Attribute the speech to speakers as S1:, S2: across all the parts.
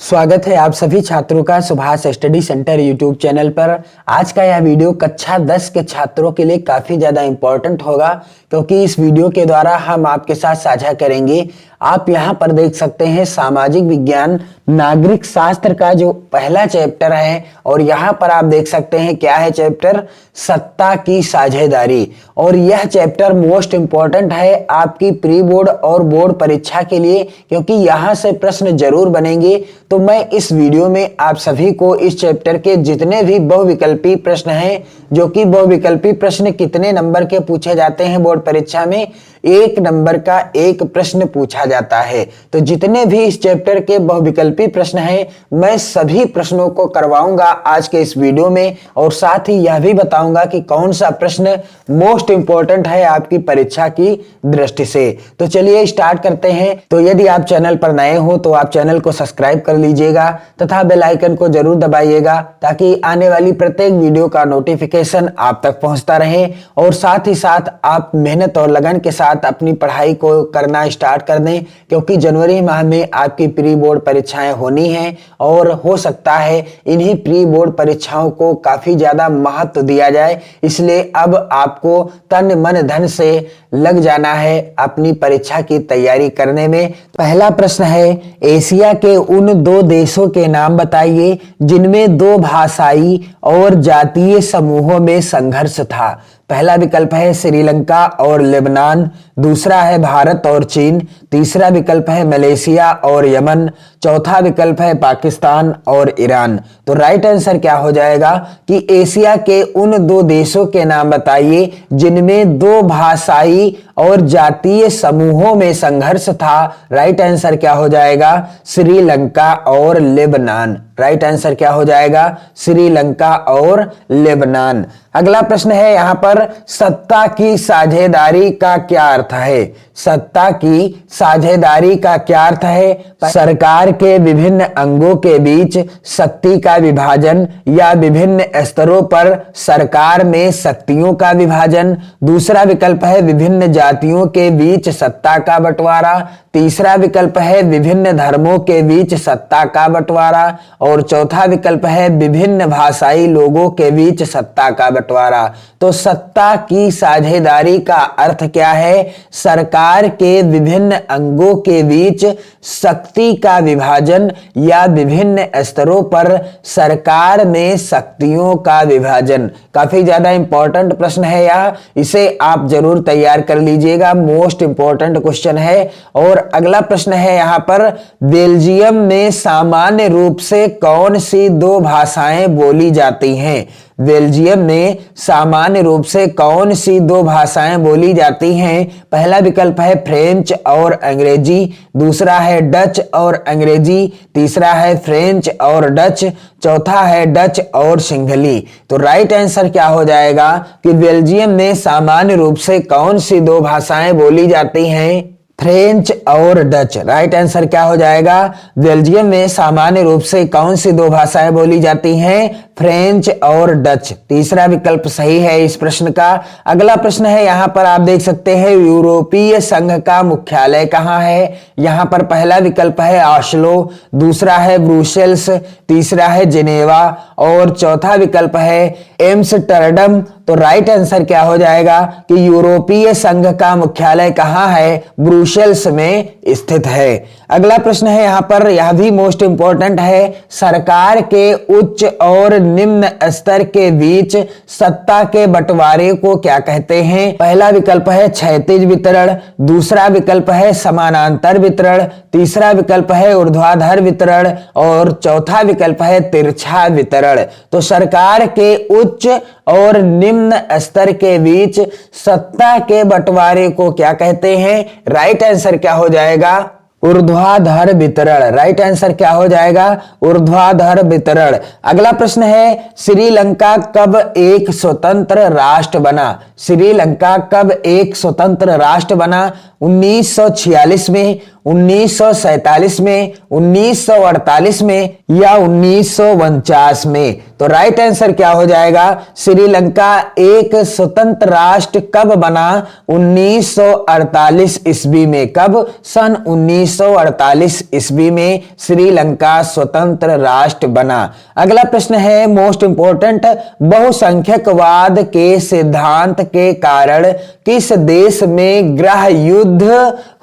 S1: स्वागत है आप सभी छात्रों का Subhash study centre YouTube channel पर। आज का यह वीडियो कक्षा 10 के छात्रों के लिए काफ़ी ज़्यादा इम्पोर्टेंट होगा, क्योंकि इस वीडियो के द्वारा हम आपके साथ साझा करेंगे। आप यहाँ पर देख सकते हैं सामाजिक विज्ञान नागरिक शास्त्र का जो पहला चैप्टर है, और यहाँ पर आप देख सकते हैं क्या है चैप्टर, सत्ता की साझेदारी। और यह चैप्टर मोस्ट इम्पॉर्टेंट है आपकी प्री बोर्ड और बोर्ड परीक्षा के लिए, क्योंकि यहाँ से प्रश्न जरूर बनेंगे। तो मैं इस वीडियो में आप सभी को इस चैप्टर के जितने भी बहुविकल्पी प्रश्न हैं, जो कि बहुविकल्पी प्रश्न कितने नंबर के पूछे जाते हैं बोर्ड परीक्षा में, 1 नंबर का एक प्रश्न पूछा जाता है। तो जितने भी इस चैप्टर के बहुविकल्पी प्रश्न हैं, मैं सभी प्रश्नों को करवाऊंगा आज के इस वीडियो में, और साथ ही यह भी बताऊंगा कि कौन सा प्रश्न मोस्ट इंपॉर्टेंट है आपकी परीक्षा की दृष्टि से। तो चलिए स्टार्ट करते हैं। तो यदि आप चैनल पर नए हो तो आप चैनल को सब्सक्राइब कर लीजिएगा तथा बेल आइकन को जरूर दबाइएगा, ताकि आने वाली प्रत्येक वीडियो का नोटिफिकेशन आप तक पहुंचता रहे। और साथ ही साथ आप मेहनत और लगन के साथ अपनी पढ़ाई को करना स्टार्ट कर दें, क्योंकि जनवरी माह में आपकी प्री बोर्ड परीक्षाएं होनी हैं, और हो सकता है इन्हीं प्री बोर्ड परीक्षाओं को काफी ज्यादा महत्व दिया जाए। इसलिए अब आपको तन मन धन से लग जाना है अपनी परीक्षा की तैयारी करने में। पहला प्रश्न है, एशिया के उन 2 देशों के नाम बताइए जिनमें 2 भाषाई और जातीय समूहों में संघर्ष था। पहला विकल्प है श्रीलंका और लेबनान, दूसरा है भारत और चीन, तीसरा विकल्प है मलेशिया और यमन, चौथा विकल्प है पाकिस्तान और ईरान। तो राइट आंसर क्या हो जाएगा कि एशिया के उन 2 देशों के नाम बताइए जिनमें 2 भाषाई और जातीय समूहों में संघर्ष था। राइट आंसर क्या हो जाएगा, श्रीलंका और लेबनान। राइट आंसर क्या हो जाएगा, श्रीलंका और लेबनान। अगला प्रश्न है यहाँ पर, सत्ता की साझेदारी का क्या अर्थ है। सत्ता की साझेदारी का क्या अर्थ है, सरकार के विभिन्न अंगों के बीच शक्ति का विभाजन या विभिन्न स्तरों पर सरकार में शक्तियों का विभाजन। दूसरा विकल्प है विभिन्न जातियों के बीच सत्ता का बंटवारा। तीसरा विकल्प है विभिन्न धर्मों के बीच सत्ता का बंटवारा, और चौथा विकल्प है विभिन्न भाषाई लोगों के बीच सत्ता का बंटवारा। तो सत्ता की साझेदारी का अर्थ क्या है, सरकार के विभिन्न अंगों के बीच शक्ति का विभाजन या विभिन्न स्तरों पर सरकार में शक्तियों का विभाजन। काफी ज्यादा इंपॉर्टेंट प्रश्न है यह, इसे आप जरूर तैयार कर लीजिएगा, मोस्ट इंपॉर्टेंट क्वेश्चन है। और अगला प्रश्न है यहाँ पर, बेल्जियम में सामान्य रूप से कौन सी 2 भाषाएं बोली जाती हैं। बेल्जियम में सामान्य रूप से कौन सी 2 भाषाएं बोली जाती हैं। पहला विकल्प है फ्रेंच और अंग्रेजी, दूसरा है डच और अंग्रेजी, तीसरा है फ्रेंच और डच, चौथा है डच और सिंघली। तो राइट आंसर क्या हो जाएगा कि बेल्जियम में सामान्य रूप से कौन सी 2 भाषाएं बोली जाती हैं, फ्रेंच और डच। राइट आंसर क्या हो जाएगा, बेल्जियम में सामान्य रूप से कौन सी 2 भाषाएं बोली जाती हैं, फ्रेंच और डच। तीसरा विकल्प सही है इस प्रश्न का। अगला प्रश्न है यहाँ पर आप देख सकते हैं, यूरोपीय संघ का मुख्यालय कहाँ है। यहाँ पर पहला विकल्प है ऑस्लो, दूसरा है ब्रुसेल्स, तीसरा है जिनेवा, और चौथा विकल्प है एम्स्टर्डम। तो राइट आंसर क्या हो जाएगा कि यूरोपीय संघ का मुख्यालय कहाँ है, ब्रुसेल्स में स्थित है। अगला प्रश्न है यहाँ पर, यह भी मोस्ट इंपॉर्टेंट है, सरकार के उच्च और निम्न स्तर के बीच सत्ता के बंटवारे को क्या कहते हैं। पहला विकल्प है क्षैतिज वितरण, दूसरा विकल्प है समानांतर वितरण, तीसरा विकल्प है ऊर्ध्वाधर वितरण, और चौथा विकल्प है तिरछा वितरण। तो सरकार के उच्च और निम्न स्तर के बीच सत्ता के बंटवारे को क्या कहते हैं। राइट आंसर क्या हो जाएगा, ऊर्ध्वाधर वितरण। राइट आंसर क्या हो जाएगा, ऊर्ध्वाधर वितरण। अगला प्रश्न है, श्रीलंका कब एक स्वतंत्र राष्ट्र बना। श्रीलंका कब एक स्वतंत्र राष्ट्र बना, 1946 में, 1947 में, 1948 में या 1949 में? तो राइट आंसर क्या हो जाएगा? श्रीलंका एक स्वतंत्र राष्ट्र कब बना? 1948 ईस्वी में। कब? सन 1948 ईस्वी में श्रीलंका स्वतंत्र राष्ट्र बना। अगला प्रश्न है मोस्ट इंपोर्टेंट, बहुसंख्यकवाद के सिद्धांत के कारण किस देश में गृह युद्ध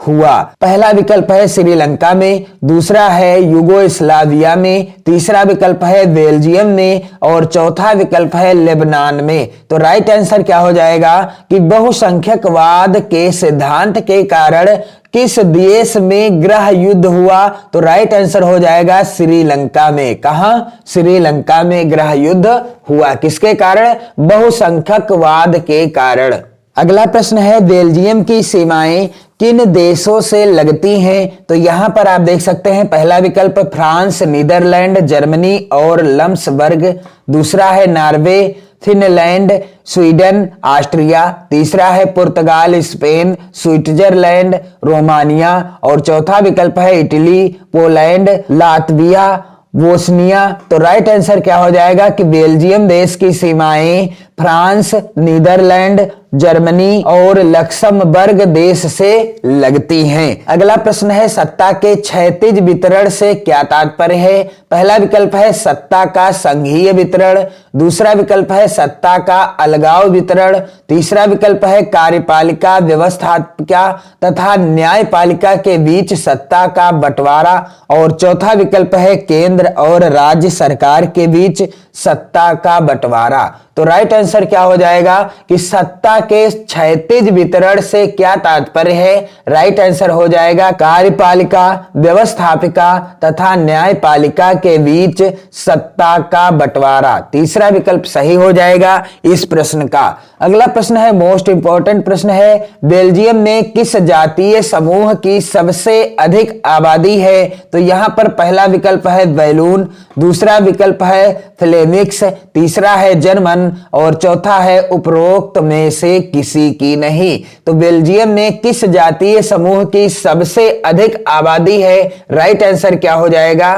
S1: हुआ? पहला विकल्प है श्रीलंका में, दूसरा है यूगोस्लाविया में, तीसरा विकल्प है बेल्जियम में और चौथा विकल्प है लेबनान में। तो राइट आंसर क्या हो जाएगा कि बहुसंख्यकवाद के सिद्धांत के कारण किस देश में गृह युद्ध हुआ? तो राइट आंसर हो जाएगा श्रीलंका में। कहां? श्रीलंका में गृह युद्ध हुआ। किसके कारण? बहुसंख्यकवाद के कारण। अगला प्रश्न है बेल्जियम की सीमाएं किन देशों से लगती हैं? तो यहां पर आप देख सकते हैं पहला विकल्प फ्रांस, नीदरलैंड, जर्मनी और लम्सबर्ग, दूसरा है नॉर्वे, फिनलैंड, स्वीडन, ऑस्ट्रिया, तीसरा है पुर्तगाल, स्पेन, स्विट्जरलैंड, रोमानिया और चौथा विकल्प है इटली, पोलैंड, लातविया, बोस्निया। तो राइट आंसर क्या हो जाएगा कि बेल्जियम देश की सीमाएं फ्रांस, नीदरलैंड, जर्मनी और लक्समबर्ग देश से लगती हैं। अगला प्रश्न है सत्ता के क्षैतिज वितरण से क्या तात्पर्य है? पहला विकल्प है सत्ता का संघीय वितरण, दूसरा विकल्प है सत्ता का अलगाव वितरण, तीसरा विकल्प है कार्यपालिका, व्यवस्थापिका तथा न्यायपालिका के बीच सत्ता का बंटवारा और चौथा विकल्प है केंद्र और राज्य सरकार के बीच सत्ता का बंटवारा। तो राइट आंसर क्या हो जाएगा कि सत्ता के क्षैतिज वितरण से क्या तात्पर्य है? राइट आंसर हो जाएगा कार्यपालिका, व्यवस्थापिका तथा न्यायपालिका के बीच सत्ता का बंटवारा। तीसरा विकल्प सही हो जाएगा इस प्रश्न का। अगला प्रश्न है मोस्ट इंपॉर्टेंट प्रश्न है, बेल्जियम में किस जातीय समूह की सबसे अधिक आबादी है? तो यहां पर पहला विकल्प है बैलून, दूसरा विकल्प है फ्लेमिक्स, तीसरा है जर्मन और चौथा है उपरोक्त में से किसी की नहीं। तो बेल्जियम में किस जातीय समूह की सबसे अधिक आबादी है? राइट आंसर क्या हो जाएगा?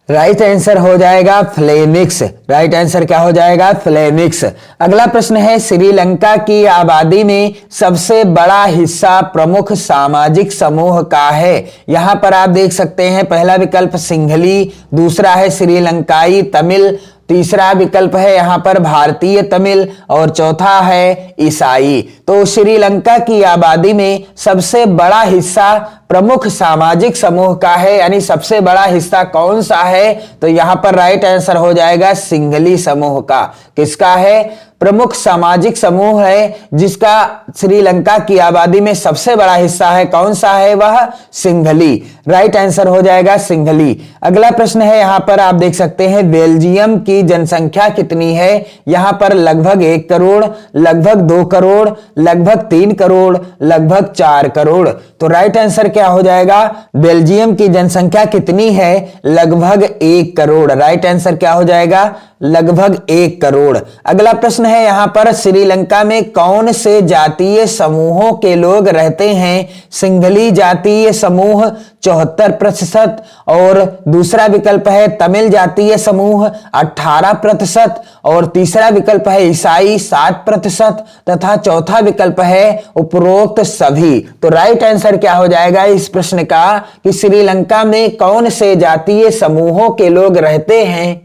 S1: राइट आंसर हो जाएगा फ्लेमिक्स। राइट आंसर क्या हो जाएगा? फ्लेमिक्स। अगला प्रश्न है श्रीलंका की आबादी में सबसे बड़ा हिस्सा प्रमुख सामाजिक समूह का है? यहां पर आप देख सकते हैं पहला विकल्प सिंहली, दूसरा है श्रीलंकाई तमिल, तीसरा विकल्प है यहां पर भारतीय तमिल और चौथा है ईसाई। तो श्रीलंका की आबादी में सबसे बड़ा हिस्सा प्रमुख सामाजिक समूह का है, यानी सबसे बड़ा हिस्सा कौन सा है? तो यहां पर राइट आंसर हो जाएगा सिंहली समूह का। किसका है? प्रमुख सामाजिक समूह है जिसका श्रीलंका की आबादी में सबसे बड़ा हिस्सा है। कौन सा है वह? सिंहली। राइट आंसर हो जाएगा सिंहली। अगला प्रश्न है यहां पर आप देख सकते हैं बेल्जियम की जनसंख्या कितनी है? यहां पर लगभग 1 करोड़, लगभग 2 करोड़, लगभग 3 करोड़, लगभग 4 करोड़। तो राइट आंसर क्या हो जाएगा? बेल्जियम की जनसंख्या कितनी है? लगभग 1 करोड़। राइट आंसर क्या हो जाएगा? लगभग 1 करोड़। अगला प्रश्न है यहां पर श्रीलंका में कौन से जातीय समूहों के लोग रहते हैं? सिंहली जातीय समूह 74% और दूसरा विकल्प है तमिल जातीय समूह 18% और तीसरा विकल्प है ईसाई 7% तथा चौथा विकल्प है उपरोक्त सभी। तो राइट आंसर क्या हो जाएगा इस प्रश्न का कि श्रीलंका में कौन से जातीय समूहों के लोग रहते हैं?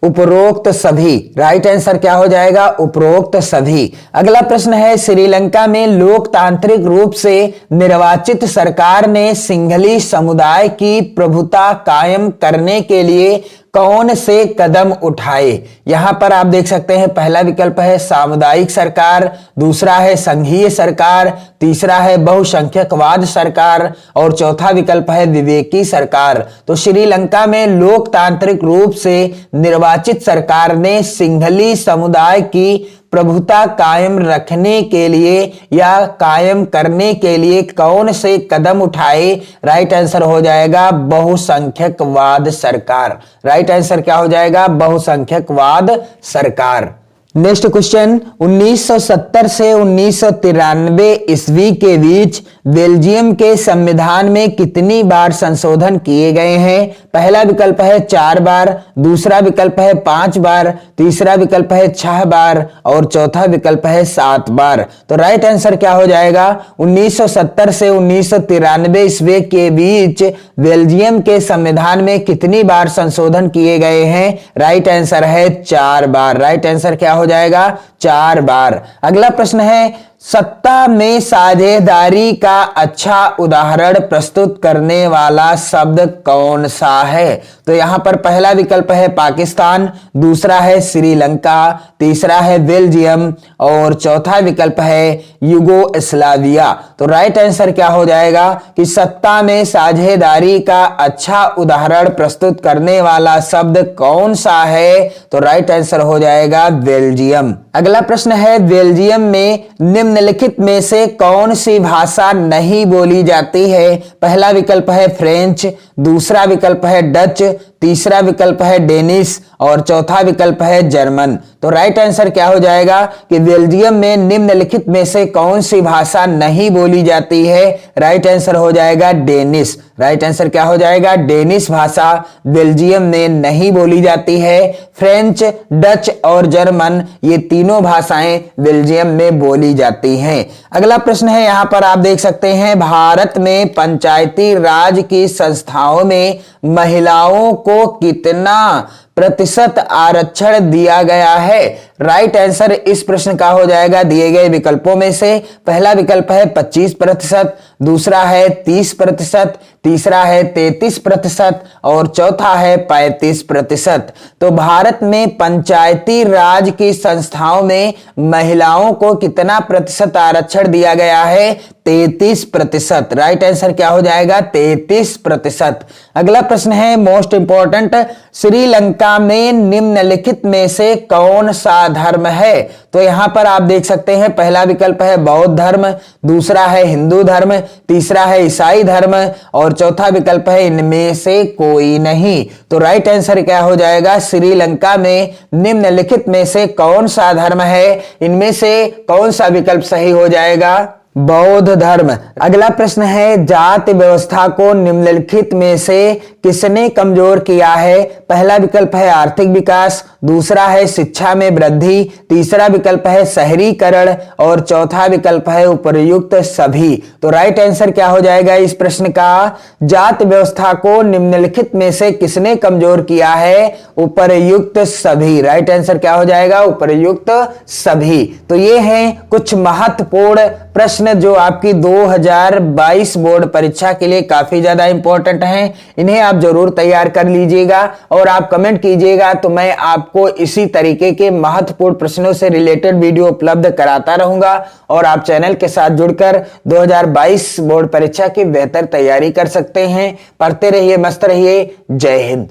S1: उपरोक्त सभी। राइट आंसर क्या हो जाएगा? उपरोक्त सभी। अगला प्रश्न है श्रीलंका में लोकतांत्रिक रूप से निर्वाचित सरकार ने सिंहली समुदाय की प्रभुता कायम करने के लिए कौन से कदम उठाए? यहां पर आप देख सकते हैं पहला विकल्प है सामुदायिक सरकार, दूसरा है संघीय सरकार, तीसरा है बहुसंख्यकवाद सरकार और चौथा विकल्प है विवेकी सरकार। तो श्रीलंका में लोकतांत्रिक रूप से निर्वाचित सरकार ने सिंहली समुदाय की प्रभुता कायम रखने के लिए या कायम करने के लिए कौन से कदम उठाए? राइट आंसर हो जाएगा बहुसंख्यकवाद सरकार। राइट आंसर क्या हो जाएगा? बहुसंख्यकवाद सरकार। नेक्स्ट क्वेश्चन, 1970 से 1993 ईस्वी के बीच बेल्जियम के संविधान में कितनी बार संशोधन किए गए हैं? पहला विकल्प है 4 बार, दूसरा विकल्प है 5 बार, तीसरा विकल्प है 6 बार और चौथा विकल्प है 7 बार। तो राइट आंसर क्या हो जाएगा? 1970 से 1993 ईस्वी के बीच बेल्जियम के संविधान में कितनी बार संशोधन किए गए हैं? राइट आंसर है 4 बार। राइट आंसर क्या हो जाएगा? 4 बार। अगला प्रश्न है, सत्ता में साझेदारी का अच्छा उदाहरण प्रस्तुत करने वाला शब्द कौन सा है? तो यहां पर पहला विकल्प है पाकिस्तान, दूसरा है श्रीलंका, तीसरा है बेल्जियम और चौथा विकल्प है युगोस्लाविया। तो राइट आंसर क्या हो जाएगा कि सत्ता में साझेदारी का अच्छा उदाहरण प्रस्तुत करने वाला शब्द कौन सा है? तो राइट आंसर हो जाएगा बेल्जियम। अगला प्रश्न है, बेल्जियम में निम्नलिखित में से कौन सी भाषा नहीं बोली जाती है? पहला विकल्प है फ्रेंच, दूसरा विकल्प है डच, तीसरा विकल्प है डेनिश और चौथा विकल्प है जर्मन। तो राइट आंसर क्या हो जाएगा कि बेल्जियम में निम्नलिखित में से कौन सी भाषा नहीं बोली जाती है? राइट आंसर हो जाएगा डेनिश। राइट आंसर क्या हो जाएगा? डेनिश भाषा बेल्जियम में नहीं बोली जाती है। फ्रेंच, डच और जर्मन ये तीनों भाषाएं बेल्जियम में बोली जाती हैं। अगला प्रश्न है, यहां पर आप देख सकते हैं, भारत में पंचायती राज की संस्थाओं में महिलाओं को कितना प्रतिशत आरक्षण दिया गया है? राइट आंसर इस प्रश्न का हो जाएगा दिए गए विकल्पों में से पहला विकल्प है 25%, दूसरा है 30%, तीसरा है 33% और चौथा है 35%। तो भारत में पंचायती राज की संस्थाओं में महिलाओं को कितना प्रतिशत आरक्षण दिया गया है? 33%। राइट आंसर क्या हो जाएगा? 33%। अगला प्रश्न है मोस्ट इंपॉर्टेंट, श्रीलंका में निम्नलिखित में से कौन सा धर्म है? तो यहां पर आप देख सकते हैं, पहला विकल्प है बौद्ध धर्म, दूसरा है हिंदू धर्म, तीसरा है ईसाई धर्म और चौथा विकल्प है इनमें से कोई नहीं। तो राइट आंसर क्या हो जाएगा? श्रीलंका में निम्नलिखित में से कौन सा धर्म है? इनमें से कौन सा विकल्प सही हो जाएगा? बौद्ध धर्म। अगला प्रश्न है, जाति व्यवस्था को निम्नलिखित में से किसने कमजोर किया है? पहला विकल्प है आर्थिक विकास, दूसरा है शिक्षा में वृद्धि, तीसरा विकल्प है शहरीकरण और चौथा विकल्प है उपर्युक्त सभी। तो राइट आंसर क्या हो जाएगा इस प्रश्न का? जाति व्यवस्था को निम्नलिखित में से किसने कमजोर किया है? उपर्युक्त सभी। राइट आंसर क्या हो जाएगा? उपर्युक्त सभी। तो ये हैं कुछ महत्वपूर्ण प्रश्न जो आपकी 2022 बोर्ड परीक्षा के लिए काफी ज्यादा इंपॉर्टेंट हैं। इन्हें आप जरूर तैयार कर लीजिएगा और आप कमेंट कीजिएगा, तो मैं आपको इसी तरीके के महत्वपूर्ण प्रश्नों से रिलेटेड वीडियो उपलब्ध कराता रहूंगा और आप चैनल के साथ जुड़कर 2022 बोर्ड परीक्षा की बेहतर तैयारी कर सकते हैं। पढ़ते रहिए, मस्त रहिए। जय हिंद।